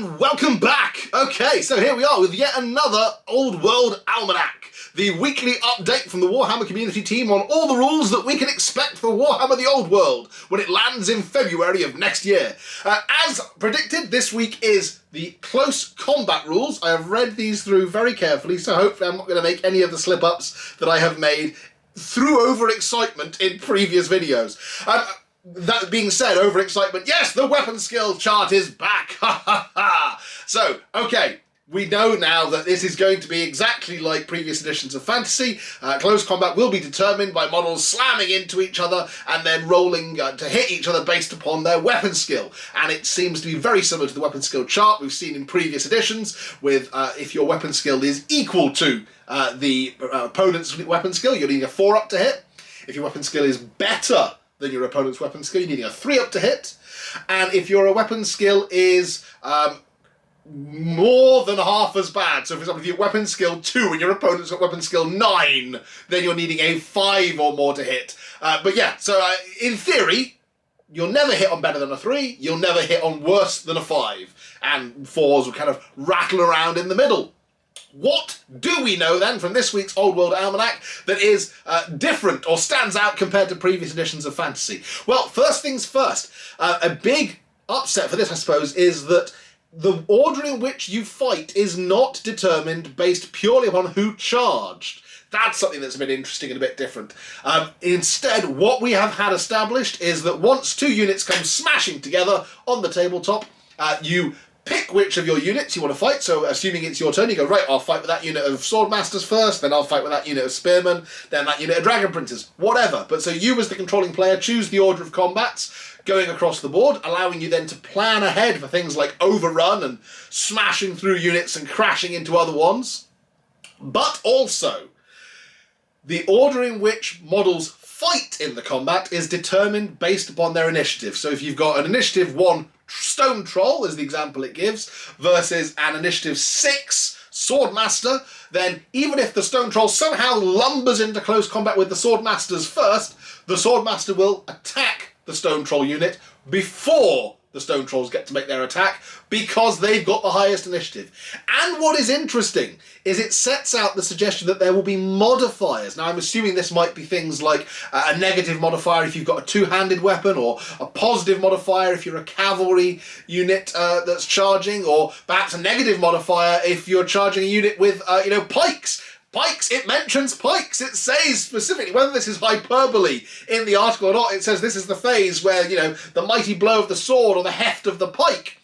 and welcome back! Okay, so here we are with yet another Old World Almanack, the weekly update from the Warhammer community team on all the rules that we can expect for Warhammer The Old World when it lands in February of next year. As predicted, this week is the close combat rules. I have read these through very carefully, so hopefully I'm not going to make any of the slip-ups that I have made through overexcitement in previous videos. That being said, overexcitement, yes, the weapon skill chart is back! Ha ha ha! So, okay, we know now that this is going to be exactly like previous editions of Fantasy. Close combat will be determined by models slamming into each other and then rolling to hit each other based upon their weapon skill. And it seems to be very similar to the weapon skill chart we've seen in previous editions, with if your weapon skill is equal to the opponent's weapon skill, you're needing a 4-up to hit. If your weapon skill is better than your opponent's weapon skill, you're needing a 3-up to hit. And if your weapon skill is more than half as bad, so for example if your weapon skill 2 and your opponent's got weapon skill 9, then you're needing a 5 or more to hit. But yeah, so in theory, you'll never hit on better than a 3, you'll never hit on worse than a 5, and 4s will kind of rattle around in the middle. What do we know then from this week's Old World Almanack that is different or stands out compared to previous editions of Fantasy? Well, first things first, a big upset for this, I suppose, is that the order in which you fight is not determined based purely upon who charged. That's something that's a bit interesting and a bit different. Instead, what we have had established is that once 2 units come smashing together on the tabletop, you pick which of your units you want to fight. So assuming it's your turn, you go, right, I'll fight with that unit of Swordmasters first, then I'll fight with that unit of Spearmen, then that unit of Dragon Princes, whatever. But so you as the controlling player choose the order of combats going across the board, allowing you then to plan ahead for things like overrun and smashing through units and crashing into other ones. But also, the order in which models fight in the combat is determined based upon their initiative. So if you've got an initiative 1 Stone Troll, is the example it gives, versus an initiative 6 Swordmaster, then even if the Stone Troll somehow lumbers into close combat with the Swordmasters first, the Swordmaster will attack the Stone Troll unit before the Stone Trolls get to make their attack, because they've got the highest initiative. And what is interesting is it sets out the suggestion that there will be modifiers. Now I'm assuming this might be things like a negative modifier if you've got a 2-handed weapon, or a positive modifier if you're a cavalry unit that's charging, or perhaps a negative modifier if you're charging a unit with pikes. Pikes, it mentions pikes. It says specifically, whether this is hyperbole in the article or not, it says this is the phase where, the mighty blow of the sword or the heft of the pike.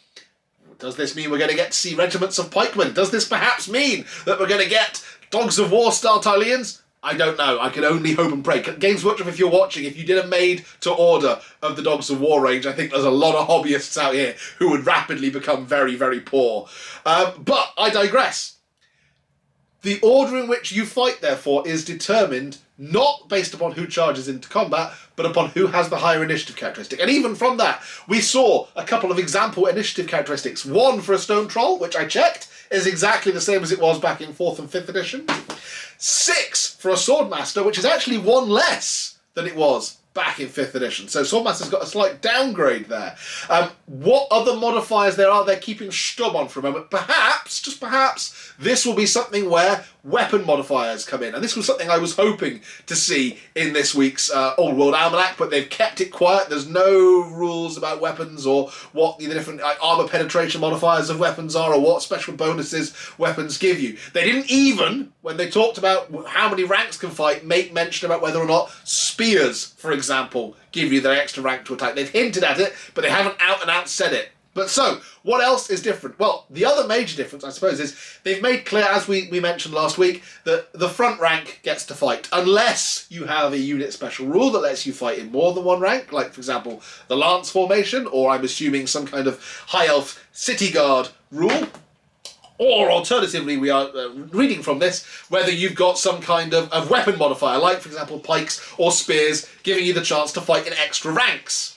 Does this mean we're going to get to see regiments of pikemen? Does this perhaps mean that we're going to get Dogs of War style Tylians? I don't know. I can only hope and pray. Games Workshop, if you're watching, if you did a made-to-order of the Dogs of War range, I think there's a lot of hobbyists out here who would rapidly become very, very poor. But I digress. The order in which you fight, therefore, is determined not based upon who charges into combat, but upon who has the higher initiative characteristic. And even from that, we saw a couple of example initiative characteristics. 1 for a Stone Troll, which I checked, is exactly the same as it was back in 4th and 5th edition. 6 for a Swordmaster, which is actually 1 less than it was back in 5th edition. So Swordmaster's got a slight downgrade there. What other modifiers there are, they're keeping Sturm on for a moment. Perhaps, just perhaps, this will be something where weapon modifiers come in. And this was something I was hoping to see in this week's Old World Almanack, but they've kept it quiet. There's no rules about weapons or what the different armor penetration modifiers of weapons are, or what special bonuses weapons give you. They didn't even, when they talked about how many ranks can fight, make mention about whether or not spears, for example, give you their extra rank to attack. They've hinted at it, but they haven't out and out said it. But so, what else is different? Well, the other major difference, I suppose, is they've made clear, as we mentioned last week, that the front rank gets to fight, unless you have a unit special rule that lets you fight in more than 1 rank, like, for example, the Lance formation, or I'm assuming some kind of High Elf City Guard rule. Or alternatively, we are reading from this, whether you've got some kind of weapon modifier, like, for example, pikes or spears, giving you the chance to fight in extra ranks.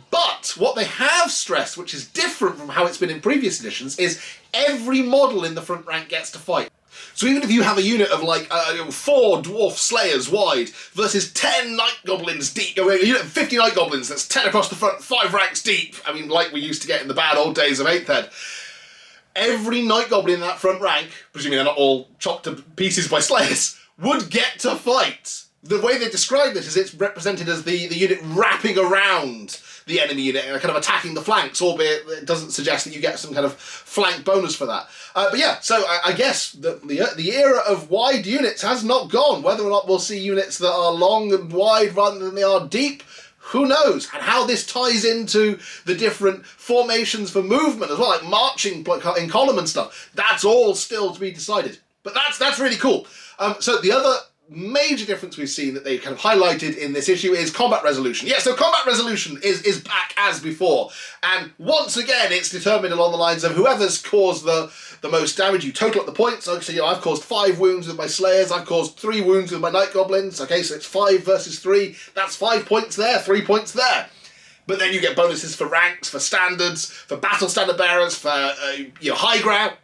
But what they have stressed, which is different from how it's been in previous editions, is every model in the front rank gets to fight. So even if you have a unit of like 4 Dwarf Slayers wide versus 10 Night Goblins deep, a unit of 50 Night Goblins that's 10 across the front, 5 ranks deep, I mean, like we used to get in the bad old days of 8th Ed, every Night Goblin in that front rank, presuming they're not all chopped to pieces by slayers, would get to fight. The way they describe this is it's represented as the unit wrapping around the enemy unit and kind of attacking the flanks, albeit it doesn't suggest that you get some kind of flank bonus for that. But yeah, so I guess the era of wide units has not gone. Whether or not we'll see units that are long and wide rather than they are deep, who knows? And how this ties into the different formations for movement as well, like marching in column and stuff, that's all still to be decided. But that's really cool. So the other major difference we've seen that they kind of highlighted in this issue is combat resolution. Yeah, so combat resolution is back as before. And once again, it's determined along the lines of whoever's caused the most damage, you total up the points. So, you know, I've caused 5 wounds with my Slayers, I've caused 3 wounds with my Night Goblins. Okay, so it's 5 versus 3. That's 5 points there, 3 points there. But then you get bonuses for ranks, for standards, for battle standard bearers, for high ground.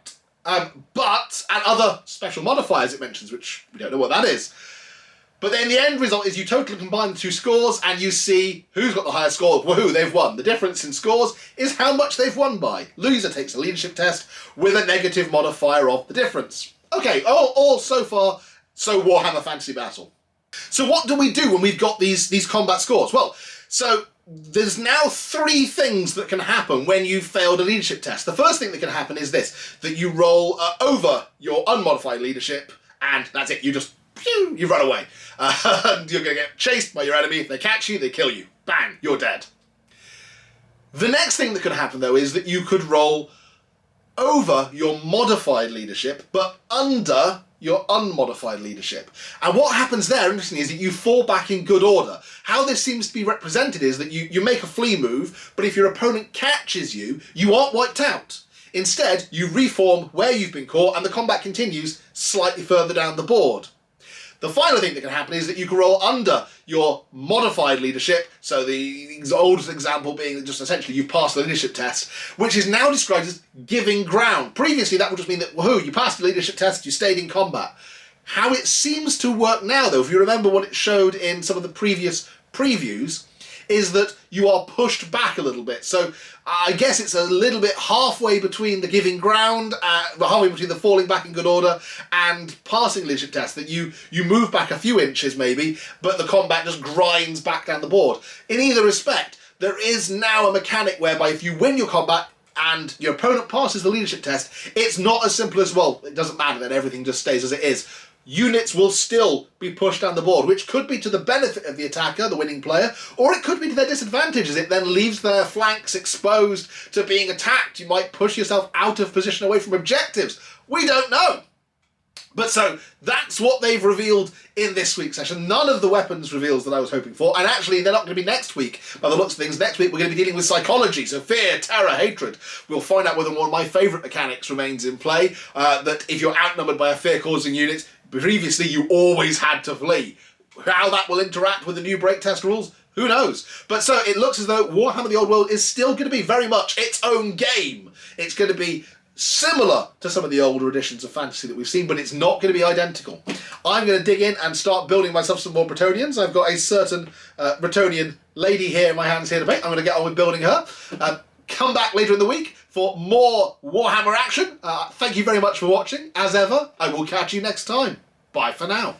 And other special modifiers it mentions, which we don't know what that is. But then the end result is you totally combine the 2 scores and you see who's got the higher score. Woohoo, they've won. The difference in scores is how much they've won by. Loser takes a leadership test with a negative modifier of the difference. Okay, all so far, so Warhammer Fantasy Battle. So what do we do when we've got these combat scores? Well, so there's now 3 things that can happen when you've failed a leadership test. The first thing that can happen is this, that you roll over your unmodified leadership, and that's it, you run away. You're going to get chased by your enemy. If they catch you, they kill you. Bang, you're dead. The next thing that could happen, though, is that you could roll over your modified leadership, but under your unmodified leadership. And what happens there, interestingly, is that you fall back in good order. How this seems to be represented is that you make a flee move, but if your opponent catches you, you aren't wiped out. Instead, you reform where you've been caught, and the combat continues slightly further down the board. The final thing that can happen is that you can roll under your modified leadership, so the oldest example being that just essentially you've passed the leadership test, which is now described as giving ground. Previously that would just mean that, woohoo, you passed the leadership test, you stayed in combat. How it seems to work now, though, if you remember what it showed in some of the previous previews, is that you are pushed back a little bit. So I guess it's a little bit halfway between the giving ground, halfway between the falling back in good order and passing leadership test, that you move back a few inches maybe, but the combat just grinds back down the board. In either respect, there is now a mechanic whereby if you win your combat and your opponent passes the leadership test, it's not as simple as, well, it doesn't matter, then everything just stays as it is. Units will still be pushed down the board, which could be to the benefit of the attacker, the winning player, or it could be to their disadvantage, as it then leaves their flanks exposed to being attacked. You might push yourself out of position away from objectives. We don't know. But so, that's what they've revealed in this week's session. None of the weapons reveals that I was hoping for, and actually they're not going to be next week. By the looks of things, next week we're going to be dealing with psychology, so fear, terror, hatred. We'll find out whether one of my favourite mechanics remains in play, that if you're outnumbered by a fear-causing unit, previously you always had to flee. How that will interact with the new break test rules, who knows? But so, it looks as though Warhammer The Old World is still going to be very much its own game. It's going to be similar to some of the older editions of fantasy that we've seen, but it's not going to be identical. I'm going to dig in and start building myself some more Bretonians. I've got a certain Bretonian lady here in my hands here to paint. I'm going to get on with building her. Come back later in the week for more Warhammer action. Thank you very much for watching. As ever, I will catch you next time. Bye for now.